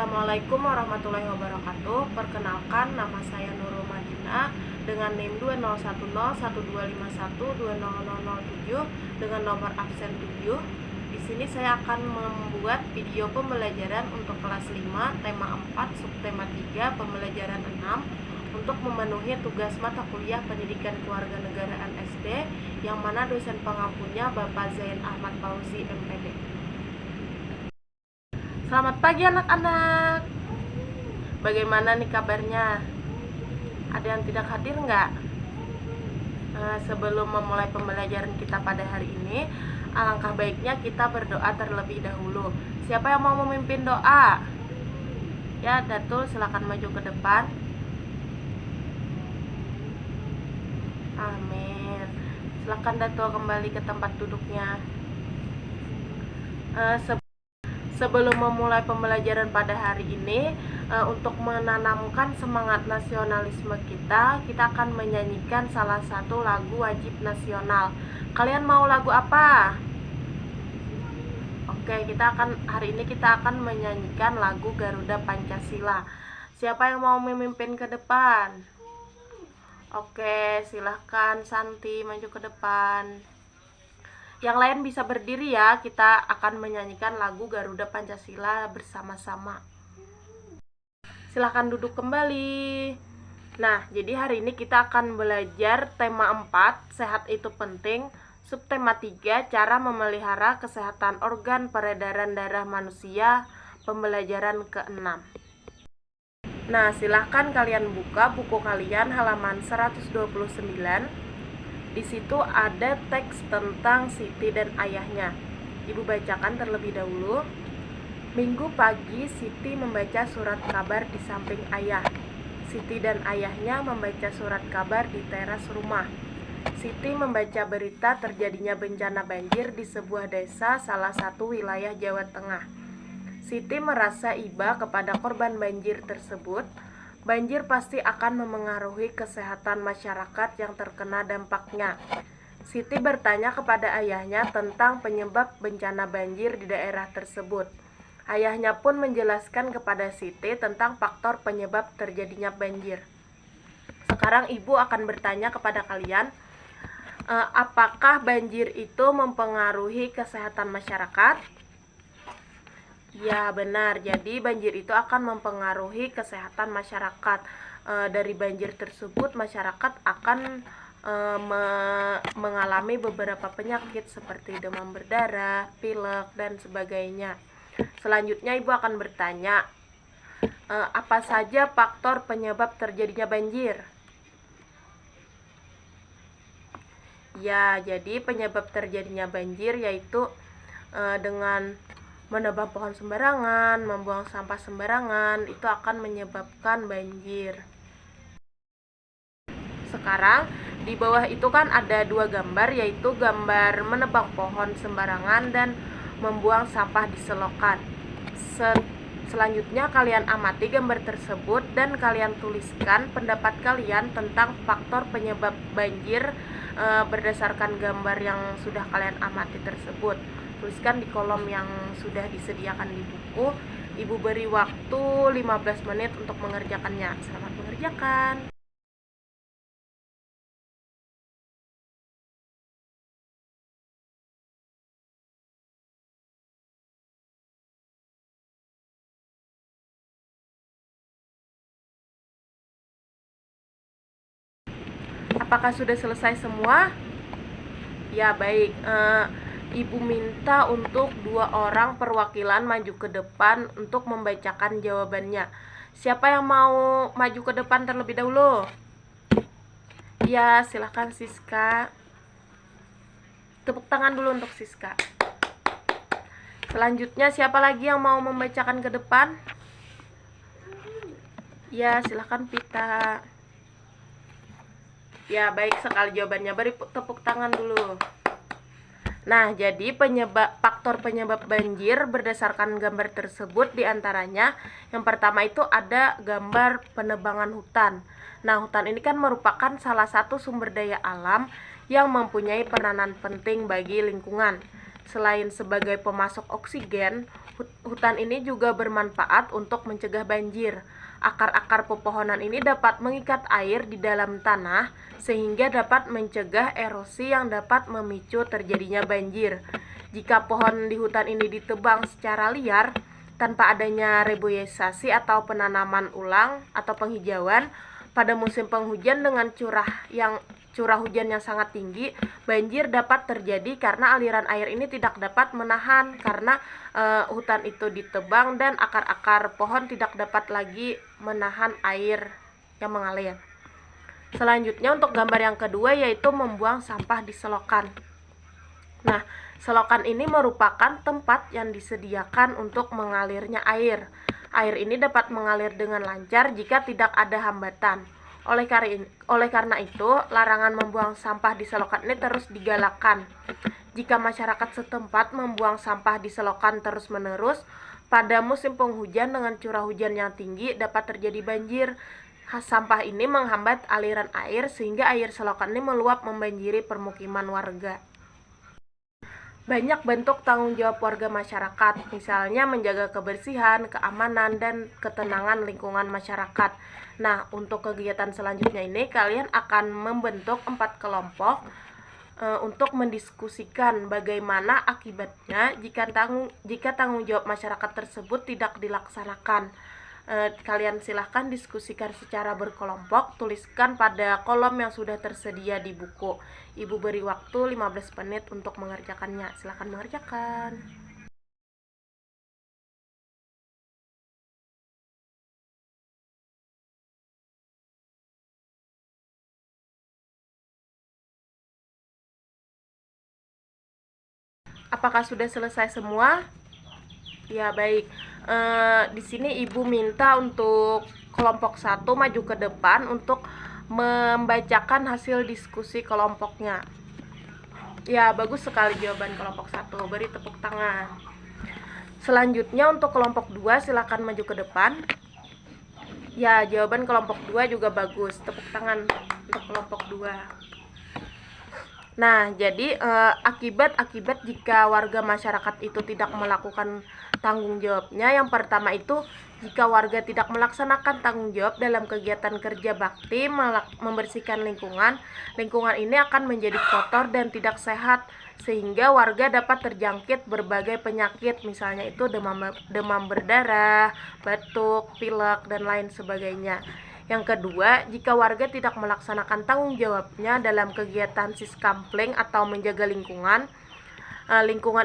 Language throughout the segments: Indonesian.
Assalamualaikum warahmatullahi wabarakatuh. Perkenalkan, nama saya Nurul Madinah dengan NIM 20101251200007 dengan nomor absen 7. Di sini saya akan membuat video pembelajaran untuk kelas 5, tema 4, subtema 3, pembelajaran 6 untuk memenuhi tugas mata kuliah Pendidikan Kewarganegaraan SD yang mana dosen pengampunya Bapak Zain Ahmad Fauzi MPD. Selamat pagi anak-anak. Bagaimana nih kabarnya? Ada yang tidak hadir nggak? Sebelum memulai pembelajaran kita pada hari ini, alangkah baiknya kita berdoa terlebih dahulu. Siapa yang mau memimpin doa? Ya, Datul silakan maju ke depan. Amin. Silakan Datul kembali ke tempat duduknya. Sebelum memulai pembelajaran pada hari ini, untuk menanamkan semangat nasionalisme kita akan menyanyikan salah satu lagu wajib nasional. Kalian mau lagu apa? Oke, hari ini kita akan menyanyikan lagu Garuda Pancasila. Siapa yang mau memimpin ke depan? Oke, silahkan Santi maju ke depan. Yang lain bisa berdiri ya, kita akan menyanyikan lagu Garuda Pancasila bersama-sama. Silahkan duduk kembali. Nah, jadi hari ini kita akan belajar tema 4, sehat itu penting, subtema 3, cara memelihara kesehatan organ peredaran darah manusia, pembelajaran ke-6. Nah, silahkan kalian buka buku kalian halaman 129. Di situ ada teks tentang Siti dan ayahnya. Ibu bacakan terlebih dahulu. Minggu pagi Siti membaca surat kabar di samping ayah. Siti dan ayahnya membaca surat kabar di teras rumah. Siti membaca berita terjadinya bencana banjir di sebuah desa salah satu wilayah Jawa Tengah. Siti merasa iba kepada korban banjir tersebut. Banjir pasti akan memengaruhi kesehatan masyarakat yang terkena dampaknya. Siti bertanya kepada ayahnya tentang penyebab bencana banjir di daerah tersebut. Ayahnya pun menjelaskan kepada Siti tentang faktor penyebab terjadinya banjir. Sekarang ibu akan bertanya kepada kalian, apakah banjir itu mempengaruhi kesehatan masyarakat? Ya, benar. Jadi banjir itu akan mempengaruhi kesehatan masyarakat. Dari banjir tersebut masyarakat akan mengalami beberapa penyakit seperti demam berdarah, pilek, dan sebagainya. Selanjutnya ibu akan bertanya, apa saja faktor penyebab terjadinya banjir? Ya, jadi penyebab terjadinya banjir yaitu dengan menebang pohon sembarangan, membuang sampah sembarangan, itu akan menyebabkan banjir. Sekarang di bawah itu kan ada dua gambar, yaitu gambar menebang pohon sembarangan dan membuang sampah di selokan. Selanjutnya kalian amati gambar tersebut dan kalian tuliskan pendapat kalian tentang faktor penyebab banjir berdasarkan gambar yang sudah kalian amati tersebut. Tuliskan di kolom yang sudah disediakan di buku. Ibu beri waktu 15 menit untuk mengerjakannya. Selamat mengerjakan. Apakah sudah selesai semua? Ya, baik. Ibu minta untuk 2 orang perwakilan maju ke depan untuk membacakan jawabannya. Siapa yang mau maju ke depan terlebih dahulu? Ya, silahkan Siska. Tepuk tangan dulu untuk Siska. Selanjutnya siapa lagi yang mau membacakan ke depan? Ya, silahkan Pita. Ya, baik sekali jawabannya. Beri tepuk tangan dulu. Nah, jadi faktor penyebab banjir berdasarkan gambar tersebut diantaranya yang pertama itu ada gambar penebangan hutan. Nah, hutan ini kan merupakan salah satu sumber daya alam yang mempunyai peranan penting bagi lingkungan. Selain sebagai pemasok oksigen, Hutan ini juga bermanfaat untuk mencegah banjir. Akar-akar pepohonan ini dapat mengikat air di dalam tanah sehingga dapat mencegah erosi yang dapat memicu terjadinya banjir. Jika pohon di hutan ini ditebang secara liar tanpa adanya reboisasi atau penanaman ulang atau penghijauan, pada musim penghujan dengan curah hujan yang sangat tinggi, banjir dapat terjadi karena aliran air ini tidak dapat menahan karena hutan itu ditebang dan akar-akar pohon tidak dapat lagi menahan air yang mengalir. Selanjutnya untuk gambar yang kedua yaitu membuang sampah di selokan. Nah, selokan ini merupakan tempat yang disediakan untuk mengalirnya air. Air ini dapat mengalir dengan lancar jika tidak ada hambatan. Oleh karena itu, larangan membuang sampah di selokan ini terus digalakkan. Jika masyarakat setempat membuang sampah di selokan terus-menerus, pada musim penghujan dengan curah hujan yang tinggi dapat terjadi banjir. Sampah ini menghambat aliran air sehingga air selokan ini meluap membanjiri permukiman warga. Banyak bentuk tanggung jawab warga masyarakat, misalnya menjaga kebersihan, keamanan, dan ketenangan lingkungan masyarakat. Nah, untuk kegiatan selanjutnya ini kalian akan membentuk 4 kelompok untuk mendiskusikan bagaimana akibatnya jika tanggung jawab masyarakat tersebut tidak dilaksanakan. Kalian silahkan diskusikan secara berkelompok, tuliskan pada kolom yang sudah tersedia di buku. Ibu beri waktu 15 menit untuk mengerjakannya. Silahkan mengerjakan. Apakah sudah selesai semua? Ya, baik. Di sini Ibu minta untuk kelompok 1 maju ke depan untuk membacakan hasil diskusi kelompoknya. Ya, bagus sekali jawaban kelompok 1. Beri tepuk tangan. Selanjutnya untuk kelompok 2 silakan maju ke depan. Ya, jawaban kelompok 2 juga bagus. Tepuk tangan untuk kelompok 2. Nah, jadi akibat jika warga masyarakat itu tidak melakukan tanggung jawabnya, yang pertama itu jika warga tidak melaksanakan tanggung jawab dalam kegiatan kerja bakti membersihkan lingkungan ini akan menjadi kotor dan tidak sehat sehingga warga dapat terjangkit berbagai penyakit, misalnya itu demam berdarah, batuk, pilek, dan lain sebagainya. Yang kedua, jika warga tidak melaksanakan tanggung jawabnya dalam kegiatan siskampling atau menjaga lingkungan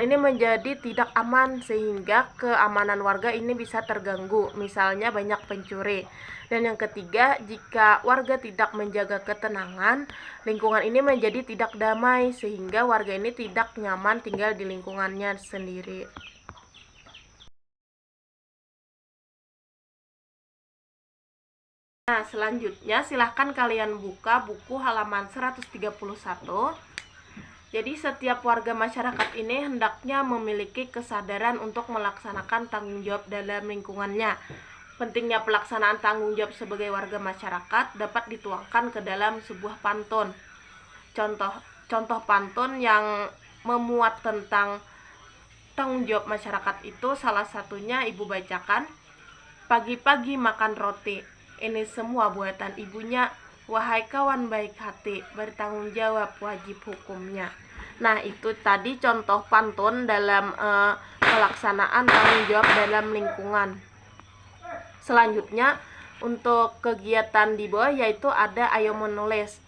ini menjadi tidak aman sehingga keamanan warga ini bisa terganggu, misalnya banyak pencuri. Dan yang ketiga, jika warga tidak menjaga ketenangan, lingkungan ini menjadi tidak damai sehingga warga ini tidak nyaman tinggal di lingkungannya sendiri. Nah, selanjutnya silahkan kalian buka buku halaman 131. Jadi setiap warga masyarakat ini hendaknya memiliki kesadaran untuk melaksanakan tanggung jawab dalam lingkungannya. Pentingnya pelaksanaan tanggung jawab sebagai warga masyarakat dapat dituangkan ke dalam sebuah pantun. Contoh pantun yang memuat tentang tanggung jawab masyarakat itu salah satunya Ibu bacakan. Pagi-pagi makan roti, ini semua buatan ibunya. Wahai kawan baik hati, bertanggung jawab wajib hukumnya. Nah, itu tadi contoh pantun dalam pelaksanaan tanggung jawab dalam lingkungan. Selanjutnya, untuk kegiatan di bawah yaitu ada ayo menulis.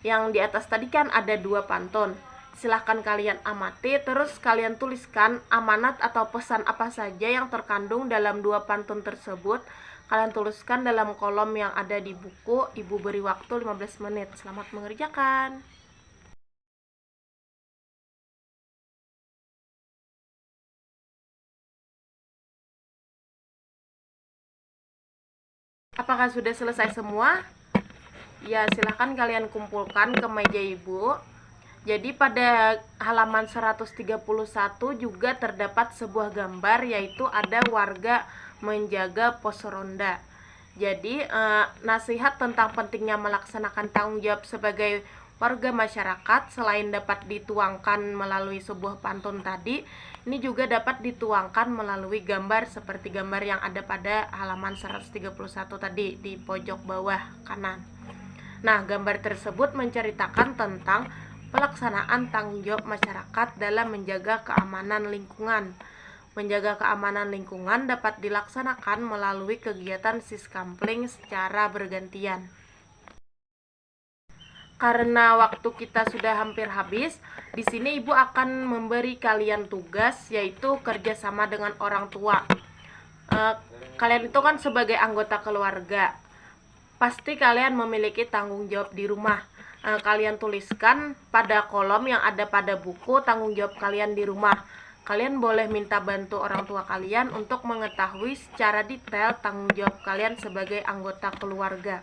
Yang di atas tadi kan ada 2 pantun. Silahkan kalian amati, terus kalian tuliskan amanat atau pesan apa saja yang terkandung dalam 2 pantun tersebut. Kalian tuliskan dalam kolom yang ada di buku. Ibu beri waktu 15 menit. Selamat mengerjakan. Apakah sudah selesai semua? Ya, silahkan kalian kumpulkan ke meja Ibu. Jadi pada halaman 131 juga terdapat sebuah gambar, yaitu ada warga menjaga pos ronda. Jadi nasihat tentang pentingnya melaksanakan tanggung jawab sebagai warga masyarakat selain dapat dituangkan melalui sebuah pantun tadi, ini juga dapat dituangkan melalui gambar seperti gambar yang ada pada halaman 131 tadi di pojok bawah kanan. Nah, gambar tersebut menceritakan tentang pelaksanaan tanggung jawab masyarakat dalam menjaga keamanan lingkungan. Menjaga keamanan lingkungan dapat dilaksanakan melalui kegiatan siskampling secara bergantian. Karena waktu kita sudah hampir habis, di sini Ibu akan memberi kalian tugas, yaitu kerjasama dengan orang tua. Kalian itu kan sebagai anggota keluarga, pasti kalian memiliki tanggung jawab di rumah. Kalian tuliskan pada kolom yang ada pada buku tanggung jawab kalian di rumah. Kalian boleh minta bantu orang tua kalian untuk mengetahui secara detail tanggung jawab kalian sebagai anggota keluarga.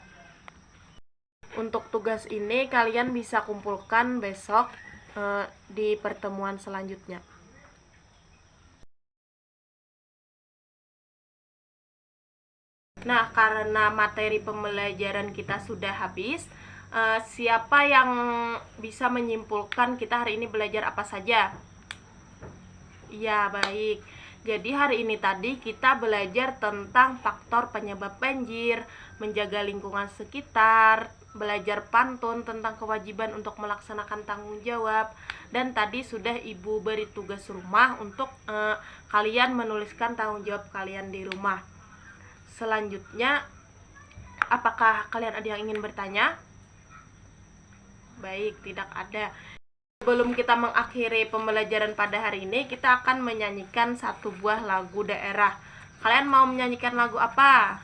Untuk tugas ini kalian bisa kumpulkan besok di pertemuan selanjutnya. Nah, karena materi pembelajaran kita sudah habis, siapa yang bisa menyimpulkan kita hari ini belajar apa saja? Ya, baik. Jadi hari ini tadi kita belajar tentang faktor penyebab banjir, menjaga lingkungan sekitar, belajar pantun tentang kewajiban untuk melaksanakan tanggung jawab, dan tadi sudah Ibu beri tugas rumah untuk kalian menuliskan tanggung jawab kalian di rumah. Selanjutnya, apakah kalian ada yang ingin bertanya? Baik, tidak ada. Sebelum kita mengakhiri pembelajaran pada hari ini, kita akan menyanyikan satu buah lagu daerah. Kalian mau menyanyikan lagu apa?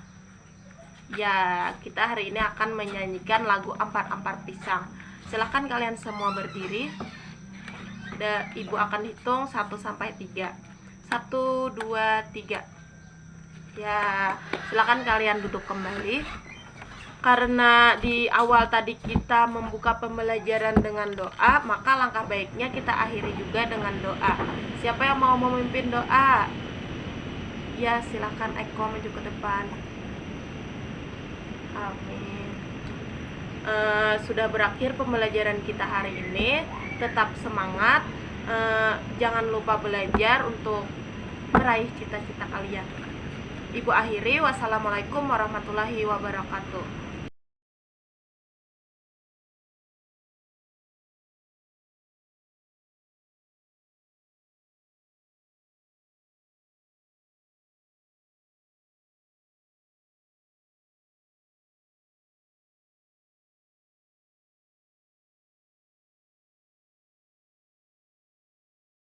Ya, kita hari ini akan menyanyikan lagu Ampar-Ampar Pisang. Silahkan kalian semua berdiri. Ibu akan hitung 1 sampai 3. 1, 2, 3. Ya, silahkan kalian duduk kembali. Karena di awal tadi kita membuka pembelajaran dengan doa, maka langkah baiknya kita akhiri juga dengan doa. Siapa yang mau memimpin doa? Ya, silakan Eko maju ke depan. Amin. Sudah berakhir pembelajaran kita hari ini. Tetap semangat. Jangan lupa belajar untuk meraih cita-cita kalian. Ibu akhiri, wassalamualaikum warahmatullahi wabarakatuh.